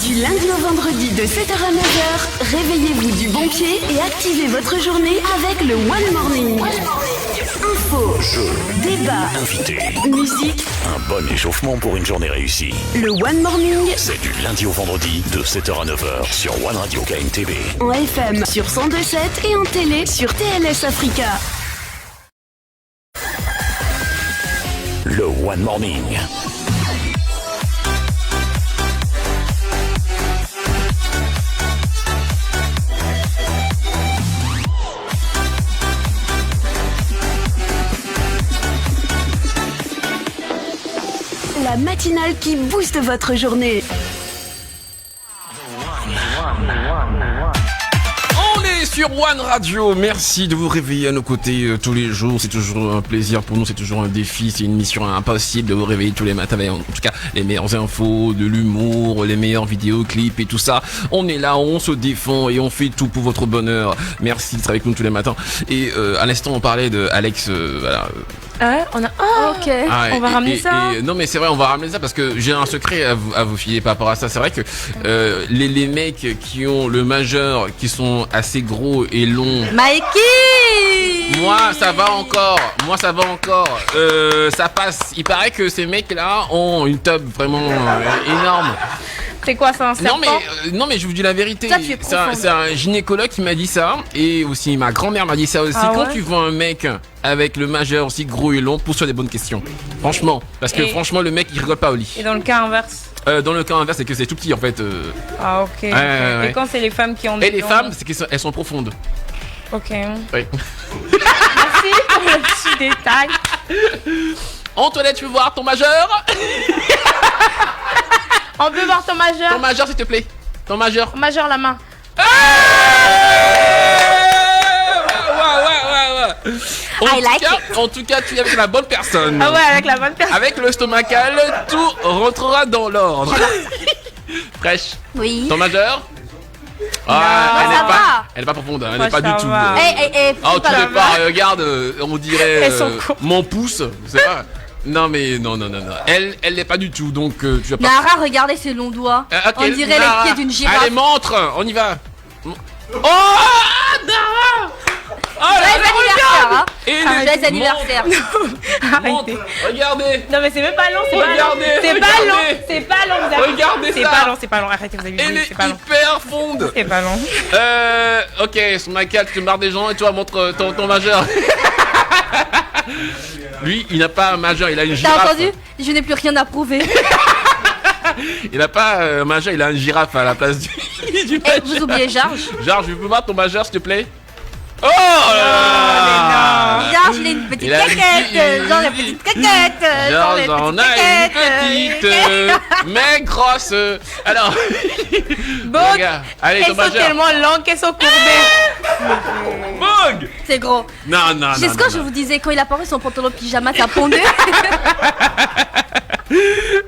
Du lundi au vendredi de 7h à 9h, réveillez-vous du bon pied et activez votre journée avec le One Morning. Info, jeux, débat, invités, musique, un bon échauffement pour une journée réussie. Le One Morning, C'est du lundi au vendredi de 7h à 9h sur One Radio KMTV. en FM sur 102.7 et en télé sur TLS Africa. Le One Morning. La matinale qui booste votre journée. On est sur One Radio, merci de vous réveiller à nos côtés tous les jours, c'est toujours un plaisir pour nous, c'est toujours un défi, c'est une mission impossible de vous réveiller tous les matins avec en tout cas les meilleures infos, de l'humour, les meilleurs vidéoclips et tout ça. On est là, on se défend et on fait tout pour votre bonheur. Merci d'être avec nous tous les matins. Et à l'instant on parlait de Alex, voilà. On a... Oh, ok. On va ramener ça. Non mais c'est vrai, on va ramener ça parce que j'ai un secret à vous filer par rapport à ça. C'est vrai que les mecs qui ont le majeur, qui sont assez gros et longs. Mikey! Moi ça va encore. Ça passe. Il paraît que ces mecs-là ont une tub vraiment énorme. C'est quoi ça, un serpent? Non mais je vous dis la vérité. Ça, tu es C'est un gynécologue qui m'a dit ça et aussi ma grand-mère m'a dit ça aussi. Ah Quand ouais? tu vois un mec avec le majeur aussi gros et long, pose-toi des bonnes questions. Franchement, parce que franchement le mec il rigole pas au lit. Et dans le cas inverse? Dans le cas inverse, c'est que c'est tout petit en fait. Ah ok. ouais. Et quand c'est les femmes qui ont Et des les dents? femmes, c'est qu'elles sont profondes. Ok. Oui. Merci pour le petit détail. En toilette, tu veux voir ton majeur? On peut voir ton majeur? Ton majeur s'il te plaît. Ton majeur. Majeur la main. Ouais. En tout cas, tu es avec la bonne personne. Ah ouais, avec la bonne personne. Avec le stomacal, tout rentrera dans l'ordre. Fraîche. Oui. Ton majeur? ça va. Elle est pas profonde, elle Moi, n'est pas ça du tout. va. Oh, tu sais pas, regarde, on dirait Elles sont courtes. mon pouce, c'est pas. Non mais non. Elle n'est pas du tout, donc tu vas pas. Nara, regardez ses longs doigts. Ok, On dirait Nara. les pieds d'une girafe. Allez, montre, on y va. Oh, Nara. Oh, Joyeux anniversaire, hein. Et Joyeux anniversaire. Montre, Arrêtez. regardez. Non mais c'est même pas long, Regardez, c'est pas regardez. long, c'est pas long, vous avez... Regardez c'est ça. pas long, arrêtez, vous avez Elle vu, est c'est pas long. hyper fonde. C'est pas long. Ok, sur ma carte, tu te marres des gens et toi montre ton majeur. Lui, il n'a pas un majeur, il a une girafe. T'as entendu? Je n'ai plus rien à prouver. Il n'a pas un majeur, il a une girafe à la place du Et majeur. vous oubliez Georges. Georges, je peux voir ton majeur, s'il te plaît? Oh là là. Georges, il a une petite Il a une caquette. petite- Georges, a une petite caquette. Georges en a une petite, mais grosse. Alors, Bon, regarde, allez, elles ton sont majeur. tellement longues qu'elles sont courbées. Bog. C'est gros. Non. C'est ce que je vous disais, quand il a porté son pantalon pyjama, ça pondé.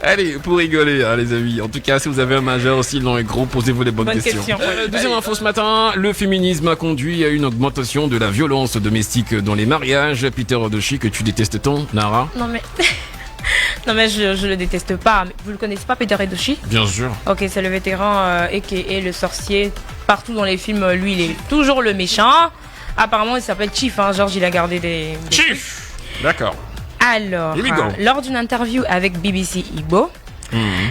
Allez, pour rigoler, hein, les amis. En tout cas, si vous avez un majeur aussi long et gros, posez-vous les bonnes Bonne questions. question. Deuxième info ce matin, le féminisme a conduit à une augmentation de la violence domestique dans les mariages. Peter Odoshi, que tu détestes tant, Nara? Non mais... Non mais je le déteste pas. Mais vous le connaissez pas, Peter Edochie? Bien sûr. Ok, c'est le vétéran a.k.a. le sorcier. Partout dans les films, lui, il est toujours le méchant. Apparemment, il s'appelle Chief, hein. Georges, il a gardé des... Chief. D'accord. Alors, Here we go. lors d'une interview avec BBC Igbo,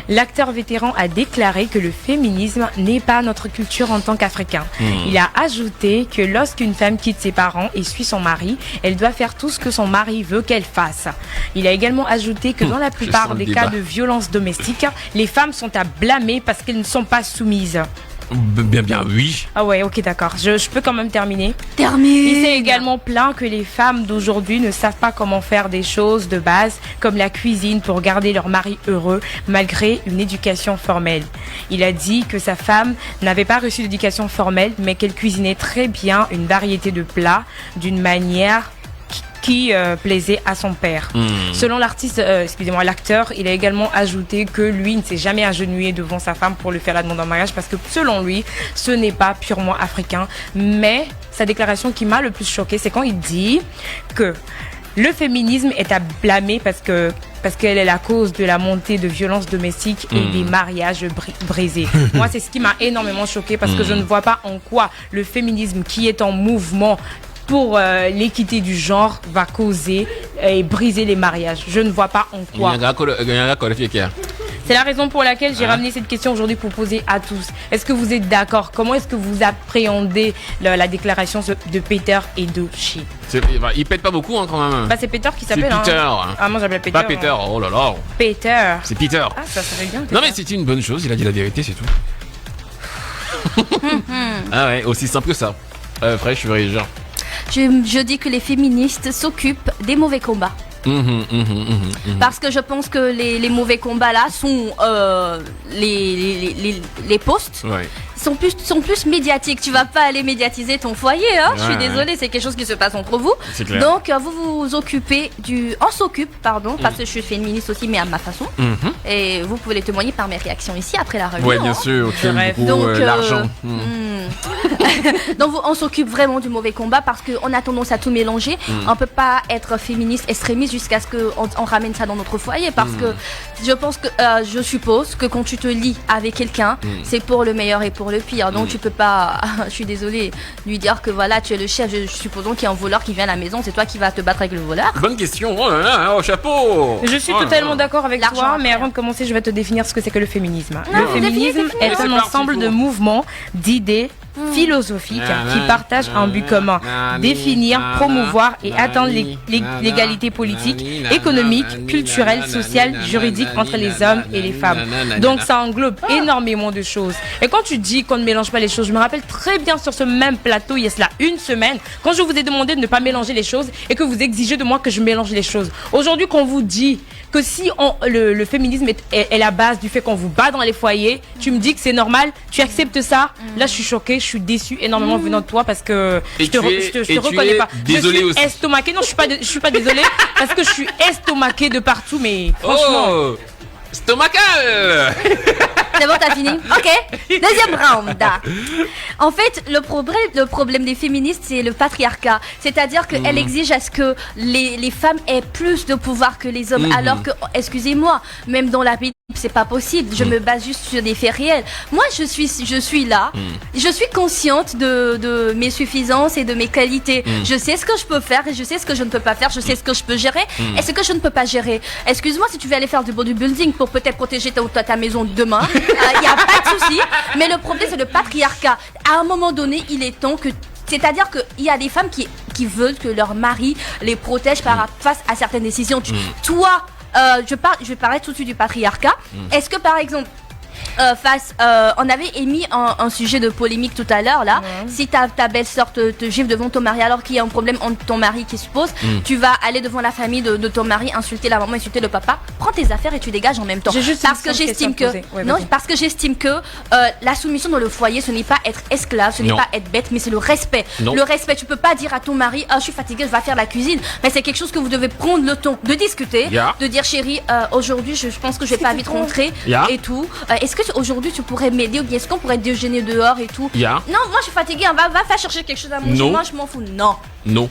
l'acteur vétéran a déclaré que le féminisme n'est pas notre culture en tant qu'Africain. Il a ajouté que lorsqu'une femme quitte ses parents et suit son mari, elle doit faire tout ce que son mari veut qu'elle fasse. Il a également ajouté que dans la plupart sens le des cas débat. de violence domestique, les femmes sont à blâmer parce qu'elles ne sont pas soumises. Bien, oui. Ah ouais, ok, d'accord. Je peux quand même terminer. Terminé. Il s'est également plaint que les femmes d'aujourd'hui ne savent pas comment faire des choses de base, comme la cuisine, pour garder leur mari heureux, malgré une éducation formelle. Il a dit que sa femme n'avait pas reçu d'éducation formelle, mais qu'elle cuisinait très bien une variété de plats d'une manière qui plaisait à son père. Selon l'artiste, l'acteur, il a également ajouté que lui ne s'est jamais agenouillé devant sa femme pour lui faire la demande en mariage parce que selon lui, ce n'est pas purement africain. Mais sa déclaration qui m'a le plus choquée, c'est quand il dit que Le féminisme est à blâmer parce qu'elle est la cause de la montée de violences domestiques et des mariages brisés. Moi, c'est ce qui m'a énormément choquée parce que je ne vois pas en quoi le féminisme qui est en mouvement pour l'équité du genre va causer et briser les mariages. Je ne vois pas en quoi. C'est la raison pour laquelle j'ai ramené cette question aujourd'hui pour poser à tous. Est-ce que vous êtes d'accord? Comment est-ce que vous appréhendez la déclaration de Peter et de She? Il pète pas beaucoup quand même. C'est Peter qui s'appelle. C'est Peter. Ah, moi j'appelle Peter. Pas Peter, oh là là. Peter. C'est Peter. Ah, ça fait bien. Non mais c'était une bonne chose, il a dit la vérité, c'est tout. Ah ouais, aussi simple que ça. Après, je suis réagir. Je dis que les féministes s'occupent des mauvais combats. Parce que je pense que les mauvais combats là sont les posts sont plus médiatiques. Tu vas pas aller médiatiser ton foyer, hein. Je suis désolée, c'est quelque chose qui se passe entre vous. Donc vous vous occupez on s'occupe, pardon, parce que je suis féministe aussi, mais à ma façon. Et vous pouvez les témoigner par mes réactions ici après la réunion. Ouais, bien sûr, tu aimes beaucoup l'argent. Donc on s'occupe vraiment du mauvais combat parce qu'on a tendance à tout mélanger. On peut pas être féministe extrémiste jusqu'à ce qu'on ramène ça dans notre foyer parce que je suppose que quand tu te lis avec quelqu'un, c'est pour le meilleur et pour le pire. Donc tu peux pas, je suis désolée, lui dire que voilà, tu es le chef. Supposons qu'il y a un voleur qui vient à la maison, c'est toi qui vas te battre avec le voleur. Bonne question, oh là là, oh chapeau. Je suis totalement d'accord avec toi, mais avant de commencer, je vais te définir ce que c'est que le féminisme. Le féminisme est un ensemble de mouvements, d'idées philosophiques qui partagent un but commun: définir, promouvoir et atteindre l'égalité politique, économique, culturelle, sociale, juridique entre les hommes et les femmes. Donc ça englobe énormément de choses. Et quand tu dis qu'on ne mélange pas les choses, je me rappelle très bien sur ce même plateau il y a cela une semaine, quand je vous ai demandé de ne pas mélanger les choses et que vous exigez de moi que je mélange les choses. Aujourd'hui, qu'on vous dit que si le féminisme est la base du fait qu'on vous bat dans les foyers, tu me dis que c'est normal, tu acceptes ça. Là, je suis choquée, je suis déçue énormément venant de toi parce que je te reconnais pas. Désolée je suis estomaquée. Non, je suis pas désolée parce que je suis estomaquée de partout, mais franchement. Oh, stomacal. C'est bon, t'as fini? Ok. Deuxième round. En fait, le problème des féministes, c'est le patriarcat. C'est-à-dire qu'elle exige à ce que les femmes aient plus de pouvoir que les hommes. Alors que, excusez-moi, même dans la Bible, c'est pas possible. Je me base juste sur des faits réels. Moi, je suis là. Je suis consciente de mes suffisances et de mes qualités. Je sais ce que je peux faire et je sais ce que je ne peux pas faire. Je sais ce que je peux gérer et ce que je ne peux pas gérer. Excuse-moi, si tu veux aller faire du bodybuilding pour peut-être protéger ta maison demain, il n'y a pas de souci. Mais le problème, c'est le patriarcat. À un moment donné, il est temps que... C'est-à-dire qu'il y a des femmes qui veulent que leur mari les protège face à certaines décisions. Toi, je vais parler tout de suite du patriarcat. Est-ce que, par exemple, on avait émis un sujet de polémique tout à l'heure là. Si ta belle-sœur te gifle devant ton mari alors qu'il y a un problème entre ton mari qui se pose, tu vas aller devant la famille de ton mari, insulter la maman, insulter le papa, prends tes affaires et tu dégages en même temps. Parce que j'estime que la soumission dans le foyer, ce n'est pas être esclave, ce n'est pas être bête, mais c'est le respect. Le respect, tu peux pas dire à ton mari, je suis fatiguée, je vais faire la cuisine, mais c'est quelque chose que vous devez prendre le temps de discuter, de dire chérie, aujourd'hui je pense que je vais pas vite rentrer et tout. Est-ce que aujourd'hui tu pourrais m'aider ou bien est-ce qu'on pourrait déjeuner dehors et tout? Non, moi je suis fatiguée, va faire chercher quelque chose à manger. Moi je m'en fous. Non.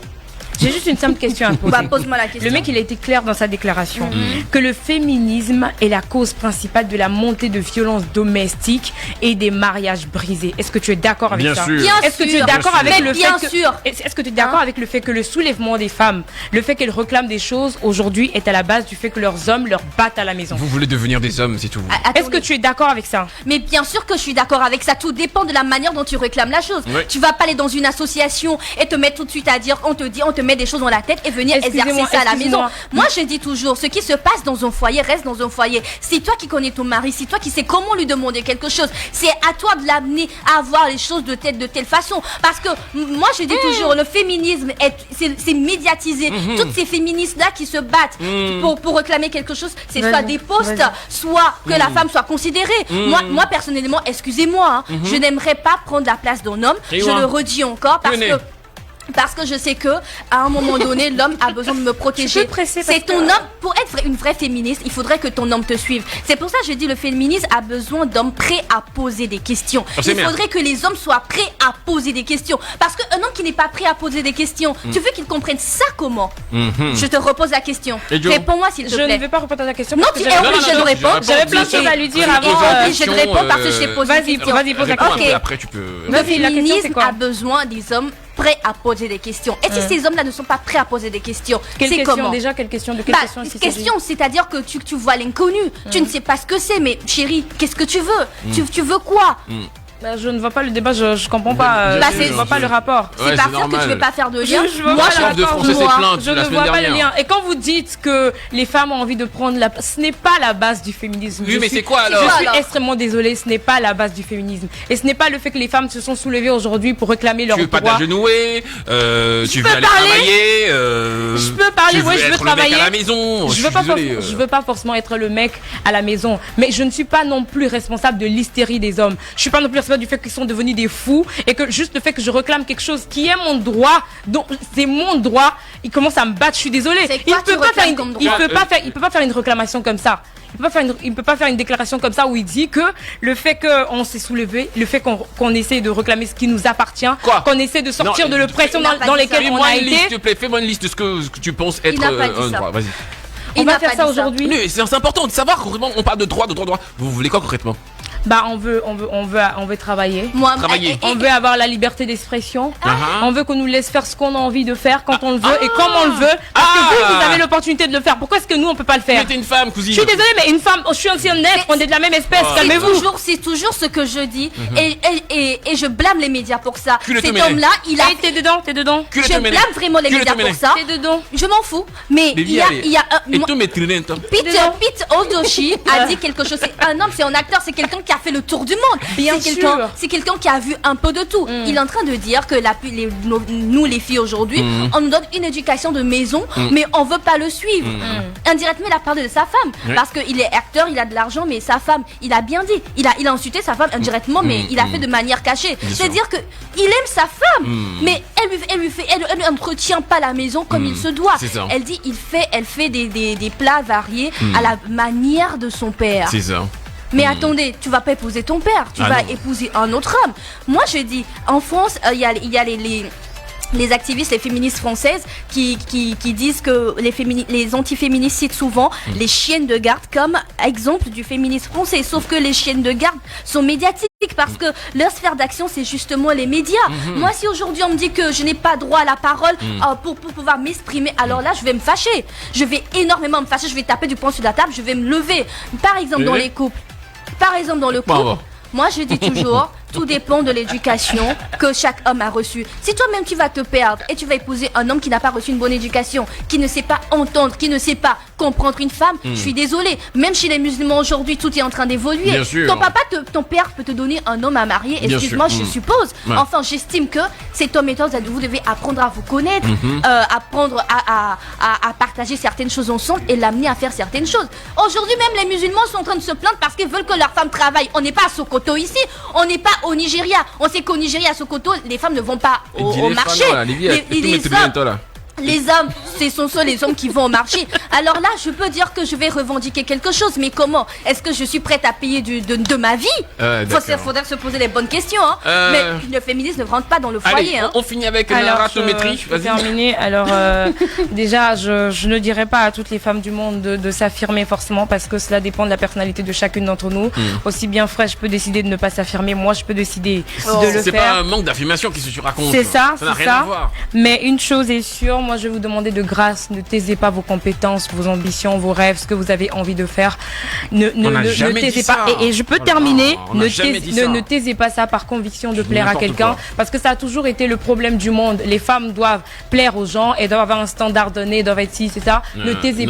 J'ai juste une simple question à poser. Pose-moi la question. Le mec, il a été clair dans sa déclaration que le féminisme est la cause principale de la montée de violences domestiques et des mariages brisés. Est-ce que tu es d'accord avec ça? Bien sûr. Est-ce que tu es d'accord avec le fait Est-ce que tu es d'accord avec le fait que le soulèvement des femmes, le fait qu'elles réclament des choses aujourd'hui est à la base du fait que leurs hommes leur battent à la maison? Vous voulez devenir des hommes, c'est tout. Est-ce que tu es d'accord avec ça? Mais bien sûr que je suis d'accord avec ça. Tout dépend de la manière dont tu réclames la chose. Tu vas pas aller dans une association et te mettre tout de suite à dire, on te met des choses dans la tête et venir exercer ça à la maison. Moi je dis toujours, ce qui se passe dans un foyer reste dans un foyer. C'est toi qui connais ton mari, c'est toi qui sais comment lui demander quelque chose. C'est à toi de l'amener à voir les choses de telle façon. Parce que moi je dis toujours, le féminisme c'est médiatisé. Toutes ces féministes là qui se battent pour réclamer quelque chose, c'est soit des postes, soit que la femme soit considérée. Moi personnellement, excusez-moi, je n'aimerais pas prendre la place d'un homme. Je le redis encore parce que Parce que je sais que à un moment donné, l'homme a besoin de me protéger. C'est ton homme. Pour être une vraie féministe, il faudrait que ton homme te suive. C'est pour ça que je dis le féminisme a besoin d'hommes prêts à poser des questions. Il faudrait que les hommes soient prêts à poser des questions. Parce qu'un homme qui n'est pas prêt à poser des questions, tu veux qu'il comprenne ça comment? Je te repose la question. Réponds-moi s'il te plaît. Je ne vais pas répondre à ta question. Non, tu es obligé de répondre. J'avais plein de choses à lui dire avant. Tu es obligé de répondre parce que je t'ai posé une question. Vas-y, pose la question. Après, tu peux. Le féminisme a besoin des hommes prêts à poser des questions. Et si ces hommes-là ne sont pas prêts à poser des questions, c'est comment? Déjà, quelle question? De quelle question c'est-à-dire que tu vois l'inconnu. Tu ne sais pas ce que c'est, mais chérie, qu'est-ce que tu veux? Tu veux quoi? Je ne vois pas le débat, je comprends pas. Je ne vois pas le rapport. C'est pas sûr que tu veux pas faire de lien. Moi, chef de français s'est plaint je ne vois pas le lien. Et quand vous dites que les femmes ont envie de prendre la place, ce n'est pas la base du féminisme. Oui, mais c'est quoi alors? Je suis extrêmement désolée, ce n'est pas la base du féminisme. Et ce n'est pas le fait que les femmes se sont soulevées aujourd'hui pour réclamer leurs droits. Tu veux pas t'agenouiller, tu veux aller travailler, je peux parler, ouais, je veux travailler à la maison. Je veux pas forcément être le mec à la maison, mais je ne suis pas non plus responsable de l'hystérie des hommes. Je suis pas non plus responsable du fait qu'ils sont devenus des fous et que juste le fait que je réclame quelque chose qui est mon droit, donc c'est mon droit, il commence à me battre. Je suis désolée. Il peut pas faire une réclamation comme ça. Il peut pas faire une déclaration comme ça où il dit que le fait qu'on s'est soulevé, le fait qu'on essaie de réclamer ce qui nous appartient, qu'on essaie de sortir de l'oppression dans lesquelles on a été. S'il te plaît, fais-moi une liste de ce que tu penses être un droit. Vas-y. On va faire ça aujourd'hui. C'est important de savoir concrètement. On parle de droit. Vous voulez quoi concrètement? On veut travailler. Travailler. On veut avoir la liberté d'expression. On veut qu'on nous laisse faire ce qu'on a envie de faire quand on le veut et comme on le veut. Parce que vous avez l'opportunité de le faire. Pourquoi est-ce que nous on peut pas le faire? Mais t'es une femme, cousine. Je suis désolée, mais une femme, je suis aussi un être. On est de la même espèce. Calmez-vous. C'est toujours ce que je dis et je blâme les médias pour ça. Cet homme-là, T'es dedans. Je blâme vraiment les médias pour ça. T'es dedans. Je m'en fous. Mais il y a Pete Odoshi a dit quelque chose. C'est un homme, c'est un acteur, c'est quelqu'un qui a fait le tour du monde. C'est quelqu'un qui a vu un peu de tout. Il est en train de dire que nous les filles aujourd'hui, on nous donne une éducation de maison, mais on veut pas le suivre. Indirectement, il a parlé de sa femme parce qu'il est acteur, il a de l'argent, mais sa femme, il a bien dit, il a insulté sa femme indirectement, mais il a fait de manière cachée. C'est-à-dire que il aime sa femme, mais elle ne entretient pas la maison comme il se doit. Elle dit, elle fait des plats variés à la manière de son père. C'est ça. Mais attendez, tu vas pas épouser ton père, tu vas épouser un autre homme. Moi je dis, en France, il y a les activistes, les féministes françaises qui disent que les antiféministes citent souvent les chiennes de garde comme exemple du féminisme français. Sauf que les chiennes de garde sont médiatiques parce que leur sphère d'action c'est justement les médias. Moi si aujourd'hui on me dit que je n'ai pas droit à la parole pour pouvoir m'exprimer, alors là je vais me fâcher. Je vais énormément me fâcher, je vais taper du poing sur la table, je vais me lever. Par exemple dans les couples. Moi je dis toujours, tout dépend de l'éducation que chaque homme a reçue. Si toi-même tu vas te perdre et tu vas épouser un homme qui n'a pas reçu une bonne éducation, qui ne sait pas entendre, qui ne sait pas comprendre une femme, je suis désolée. Même chez les musulmans aujourd'hui, tout est en train d'évoluer. Ton père peut te donner un homme à marier, excuse-moi, je suppose. Enfin, j'estime que cet homme et toi, vous devez apprendre à vous connaître, apprendre à partager certaines choses ensemble et l'amener à faire certaines choses. Aujourd'hui, même les musulmans sont en train de se plaindre parce qu'ils veulent que leurs femmes travaillent. On n'est pas à Sokoto ici, on n'est pas au Nigeria. On sait qu'au Nigeria, à Sokoto, les femmes ne vont pas au marché. Les hommes, ce sont les hommes qui vont au marché. Alors là, je peux dire que je vais revendiquer quelque chose, mais comment? Est-ce que je suis prête à payer de ma vie? Faudrait se poser les bonnes questions. Mais le féminisme ne rentre pas dans le foyer. On finit avec la ratométrie. Vas-y. Terminé. Alors, déjà, je ne dirais pas à toutes les femmes du monde de s'affirmer forcément parce que cela dépend de la personnalité de chacune d'entre nous. Aussi bien je peux décider de ne pas s'affirmer. Moi, je peux décider de le faire. C'est pas un manque d'affirmation qui se raconte. C'est ça, ça n'a rien à voir. Mais une chose est sûre, moi je vais vous demander de grâce, ne taisez pas vos compétences, vos ambitions, vos rêves, ce que vous avez envie de faire. Ne taisez pas. Et je peux terminer, ne taisez pas ça par conviction de plaire à quelqu'un, parce que ça a toujours été le problème du monde. Les femmes doivent plaire aux gens et doivent avoir un standard donné, doivent être ci, c'est ça. Ne taisez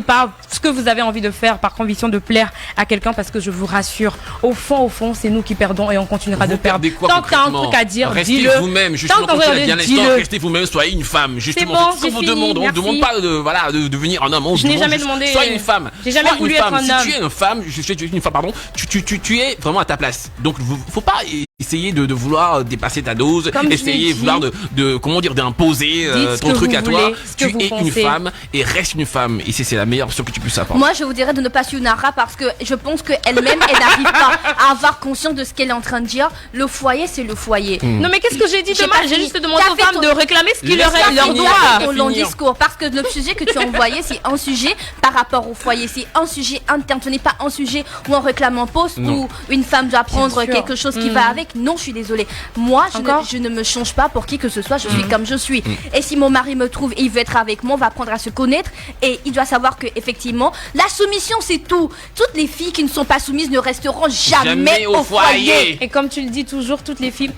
pas ce que vous avez envie de faire par conviction de plaire à quelqu'un, parce que je vous rassure, au fond, c'est nous qui perdons et on continuera de perdre. Tant que t'as un truc à dire, dis-le. Restez vous-même, justement, quand tu l'as dit à l'instant, restez vous-même, soyez une femme, justement. Bon, c'est ce qu'on vous demande. On ne demande pas de devenir un homme. Je n'ai jamais demandé. Sois une femme. J'ai jamais Sois voulu une être femme. un Si homme. tu es une femme, je suis une femme, pardon, tu es vraiment à ta place. Donc, faut pas essayer de vouloir dépasser ta dose, Comme je l'ai essayer dit. vouloir de comment dire, d'imposer Dites ce ton que truc vous à toi. voulez, ce que Tu vous es une pensez. femme et reste une femme. Et c'est la meilleure option que tu puisses avoir. Moi, je vous dirais de ne pas suivre Nara parce que je pense qu'elle-même, elle n'arrive pas à avoir conscience de ce qu'elle est en train de dire. Le foyer, c'est le foyer. Non, mais qu'est-ce que j'ai dit J'ai de pas mal? J'ai fini. juste demandé T'as aux fait femmes ton- de réclamer ce qui Laisse-la leur est leur finir. droit. Ton long finir. discours parce que le sujet que tu as envoyé c'est un sujet par rapport au foyer, c'est un sujet interne, ce n'est pas un sujet où on réclame un poste Non. où une femme doit prendre Bien sûr. quelque chose qui va avec. Non, je suis désolée. Moi, Encore je ne me change pas pour qui que ce soit, je suis comme je suis. Et si mon mari me trouve et il veut être avec moi, on va apprendre à se connaître et il doit savoir que effectivement, la soumission c'est tout. Toutes les filles qui ne sont pas soumises ne resteront jamais au foyer. Et comme tu le dis toujours, toutes les filles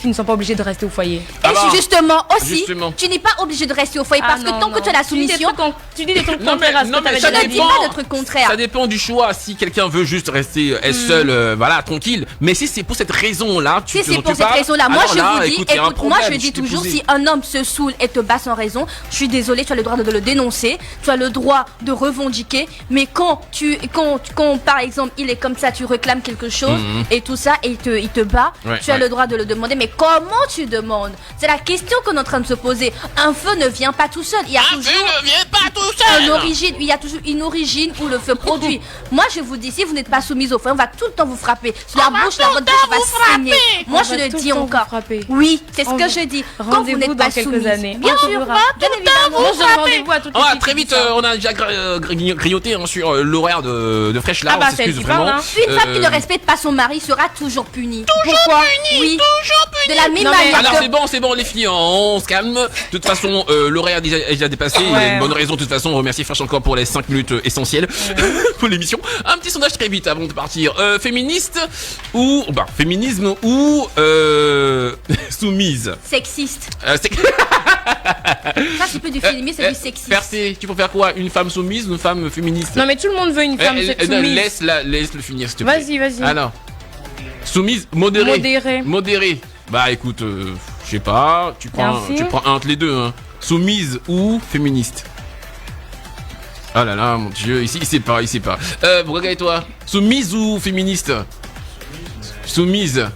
ne sont pas obligées de rester au foyer. Ah Et bah, justement aussi, justement. tu n'es pas obligé de rester au foyer parce que tant que tu as la soumission, Tu dis des trucs Non, contraires mais- à ce non, que mais t'avais ça je déjà ne dit. dis dépend. pas de trucs contraires. Ça dépend du choix. Si quelqu'un veut juste rester seul, voilà, tranquille. Mais si c'est pour cette raison-là, Si c'est dont pour tu cette parles, raison-là, moi alors je là, vous dis, écoute, y a un écoute, moi je problème, dis t'ai toujours, posé. si un homme se saoule et te bat sans raison, je suis désolée, tu as le droit de le dénoncer, tu as le droit de revendiquer, mais quand par exemple il est comme ça, tu réclames quelque chose et tout ça, et il te bat, Ouais, tu as ouais. le droit de le demander, mais comment tu demandes? C'est la question qu'on est en train de se poser. Un feu ne vient pas tout seul, il y a toujours ne viens pas tout seul. il y a toujours une origine où le feu produit. Moi, je vous dis, si vous n'êtes pas soumise au feu, on va tout le temps vous frapper. Sur la bouche, la votre bouche va saigner. Moi, On je va le tout le dis temps vous encore. frapper. Oui, c'est ce On que va- je dis. Quand vous Rendez-vous n'êtes dans pas quelques soumise. années. Bien On sûr, verra. bien évidemment. Moi, je donne rendez-vous à toutes les Ah, filles très qui vite, disent ça. on a déjà grignoté hein, sur l'horaire de Fresh là, Ah bah, on c'est s'excuse elle qui vraiment. parle, hein. Une femme qui ne respecte pas son mari sera toujours punie. Pourquoi? Oui. De la même Non, mais- manière Alors que... c'est bon les filles, on se calme. De toute façon, l'horaire est déjà dépassé. Il y a Ouais. une bonne raison de toute façon. On remercie Fresh encore pour les 5 minutes essentielles pour l'émission. Un petit sondage très vite avant de partir. Féministe ou féminisme ou soumise. Sexiste. C'est- Ça, c'est plus du féminisme, c'est du sexisme. Percé, tu préfères quoi? Une femme soumise ou une femme féministe? Non, mais tout le monde veut une femme soumise. Laisse-le finir s'il te plaît. Vas-y. Alors, soumise, modérée. Modérée. Modérée. Bah écoute, je sais pas, tu prends un entre les deux. Hein. Soumise ou féministe? Oh là là, mon dieu, ici il sait pas. Regardez-toi. Soumise ou féministe? Soumise.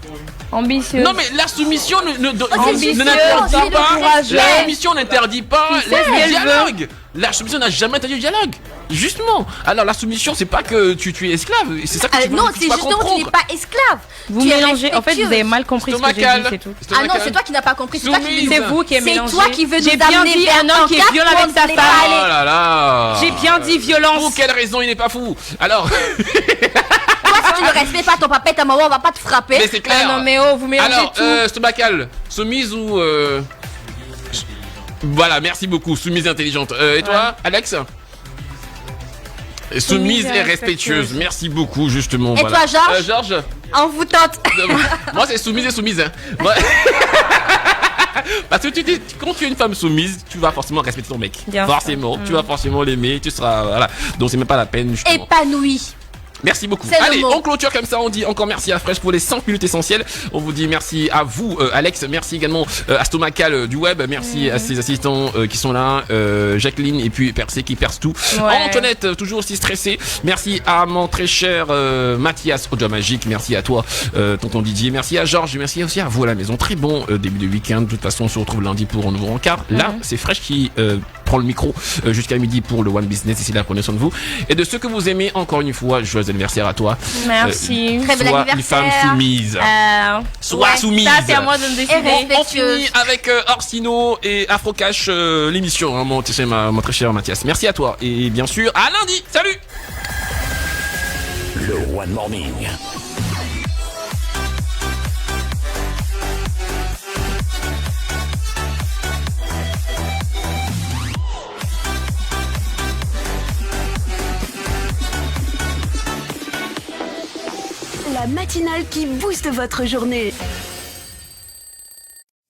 Ambitieuse. Non mais la soumission ambitieuse, n'interdit c'est pas. courageux. La soumission n'interdit pas Qui sait ce le qu'elle dialogue. La soumission n'a jamais interdit le dialogue. Justement. Alors la soumission, c'est pas que tu es esclave. C'est ça que tu Non, veux c'est justement que tu n'es pas esclave. Vous Tu es mélangez. En fait, vous avez mal compris ce que j'ai dit, Stomacal. c'est tout. Ah non, c'est toi qui n'as pas compris. C'est toi qui Soumise. veux C'est vous qui êtes C'est mélangé. toi qui veux J'ai nous bien amener dit vers un homme qui est cadre violent où avec on sa ne voulait femme. pas Oh aller. là là. J'ai bien dit violence. Pour quelle raison il n'est pas fou? Alors, Toi, si tu ne respectes pas ton papa et ta maman, on va pas te frapper. mais c'est clair. Ah non, mais oh, vous mélangez Alors, tout. Stomacal, soumise ou Voilà, merci beaucoup. Soumise et intelligente. Et toi, Alex? Soumise et respectueuse. Merci beaucoup, justement. Et voilà. toi, Georges Georges? Envoûtante. Moi, c'est soumise et soumise. Hein. Moi- Parce que quand tu es une femme soumise, tu vas forcément respecter ton mec. Bien forcément. Tu vas forcément l'aimer. Tu seras. Voilà. Donc, c'est même pas la peine, justement. Épanoui. Merci beaucoup. C'est le Allez, mot. on clôture comme ça. On dit encore merci à Fresh pour les 5 minutes essentielles. On vous dit merci à vous, Alex. Merci également à Stomacal du web. Merci à ses assistants qui sont là. Jacqueline et puis Percé qui perce tout. Ouais. Antoinette, toujours aussi stressée. Merci à mon très cher Mathias, Audio Magique. Merci à toi, tonton Didier. Merci à Georges. Merci aussi à vous à la maison. Très bon début de week-end. De toute façon, on se retrouve lundi pour un nouveau rencard. Là, c'est Fresh qui prend le micro jusqu'à midi pour le One Business. Ici là, prenez soin de vous. Et de ceux que vous aimez, encore une fois, joyeux anniversaire à toi. Merci. Très bel Sois anniversaire. une femme soumise. Sois ouais, soumise. Ça, c'est à moi de me Et décider. On respectueuse. finit avec Orsino et Afrocash l'émission, hein, mon très cher Mathias. Merci à toi et bien sûr à lundi. Salut. Le One Morning. La matinale qui booste votre journée.